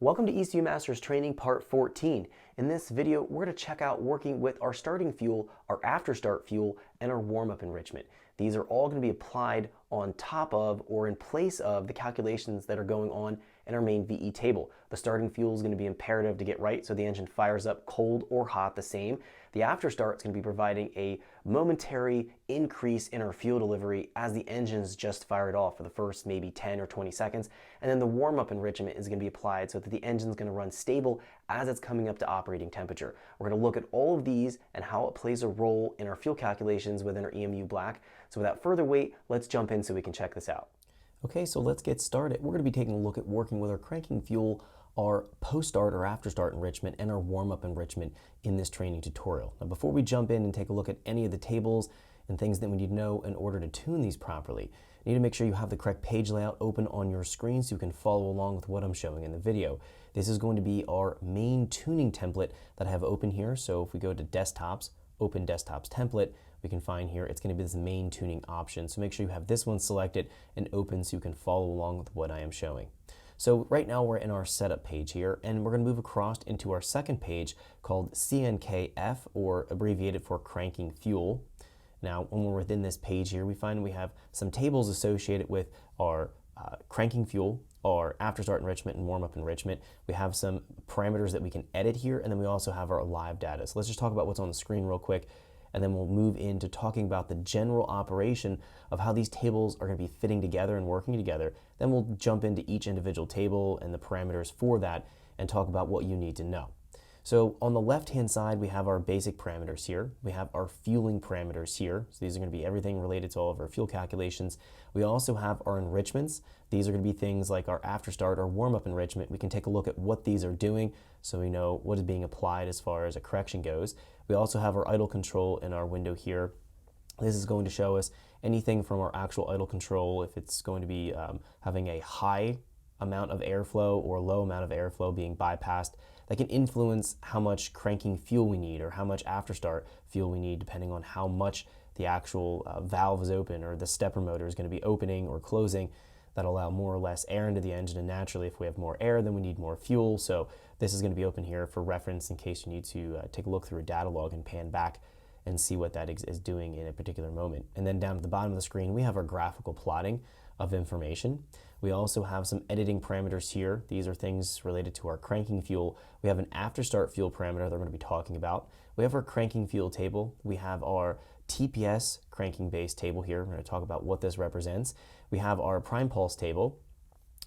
Welcome to ECU Masters Training Part 14. In this video, we're going to check out working with our starting fuel, our after start fuel, and our warm-up enrichment. These are all going to be applied on top of or in place of the calculations that are going on in our main VE table. The starting fuel is going to be imperative to get right so the engine fires up cold or hot the same. The after start is going to be providing a momentary increase in our fuel delivery as the engine's just fired off for the first maybe 10 or 20 seconds. And then the warm-up enrichment is going to be applied so that the engine's going to run stable as it's coming up to operating temperature. We're going to look at all of these and how it plays a role in our fuel calculations within our EMU black. So without further wait, let's jump in so we can check this out. Okay, so let's get started. We're going to be taking a look at working with our cranking fuel, our post-start or after-start enrichment, and our warm-up enrichment in this training tutorial. Now, before we jump in and take a look at any of the tables and things that we need to know in order to tune these properly, you need to make sure you have the correct page layout open on your screen so you can follow along with what I'm showing in the video. This is going to be our main tuning template that I have open here. So if we go to Desktops, Open Desktops Template, we can find here it's going to be this main tuning option. So make sure you have this one selected and open so you can follow along with what I am showing. So right now we're in our setup page here, and we're going to move across into our second page called CNKF, or abbreviated for cranking fuel. Now when we're within this page here, we find we have some tables associated with our cranking fuel, our after start enrichment and warm-up enrichment. We have some parameters that we can edit here, and then we also have our live data. So let's just talk about what's on the screen real quick, and then we'll move into talking about the general operation of how these tables are going to be fitting together and working together. Then we'll jump into each individual table and the parameters for that and talk about what you need to know. So on the left-hand side, we have our basic parameters here. We have our fueling parameters here. So these are going to be everything related to all of our fuel calculations. We also have our enrichments. These are going to be things like our after start or warm-up enrichment. We can take a look at what these are doing so we know what is being applied as far as a correction goes. We also have our idle control in our window here. This is going to show us anything from our actual idle control, if it's going to be having a high amount of airflow or low amount of airflow being bypassed. That can influence how much cranking fuel we need or how much after start fuel we need, depending on how much the actual valve is open or the stepper motor is going to be opening or closing. That allow more or less air into the engine, and naturally if we have more air then we need more fuel. So this is going to be open here for reference in case you need to take a look through a data log and pan back and see what that is doing in a particular moment. And then down at the bottom of the screen we have our graphical plotting of information. We also have some editing parameters here. These are things related to our cranking fuel. We have an after start fuel parameter that we're going to be talking about. We have our cranking fuel table. We have our TPS cranking base table here. We're going to talk about what this represents. We have our prime pulse table.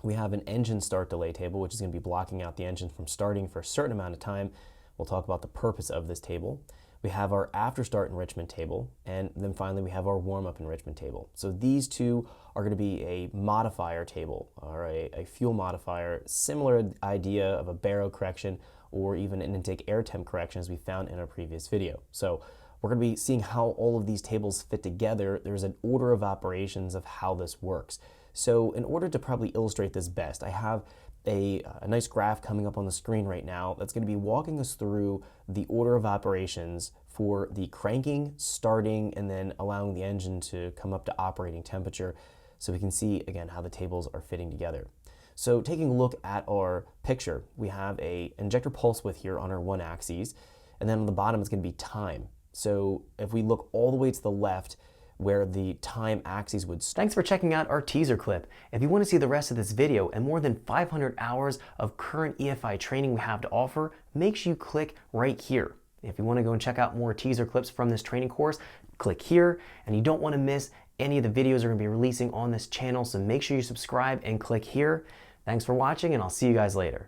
We have an engine start delay table, which is going to be blocking out the engine from starting for a certain amount of time. We'll talk about the purpose of this table. We have our after start enrichment table, and then finally we have our warm-up enrichment table. So these two are going to be a modifier table, or a fuel modifier, similar idea of a baro correction or even an intake air temp correction as we found in our previous video. So we're going to be seeing how all of these tables fit together. There's an order of operations of how this works. So in order to probably illustrate this best, I have a nice graph coming up on the screen right now that's going to be walking us through the order of operations for the cranking, starting, and then allowing the engine to come up to operating temperature, so we can see again how the tables are fitting together. So taking a look at our picture, we have a injector pulse width here on our one axis, and then on the bottom it's going to be time. So if we look all the way to the left, where the time axis would start. Thanks for checking out our teaser clip. If you want to see the rest of this video and more than 500 hours of current EFI training we have to offer, make sure you click right here. If you want to go and check out more teaser clips from this training course, click here, and you don't want to miss any of the videos we're going to be releasing on this channel, so make sure you subscribe and click here. Thanks for watching, and I'll see you guys later.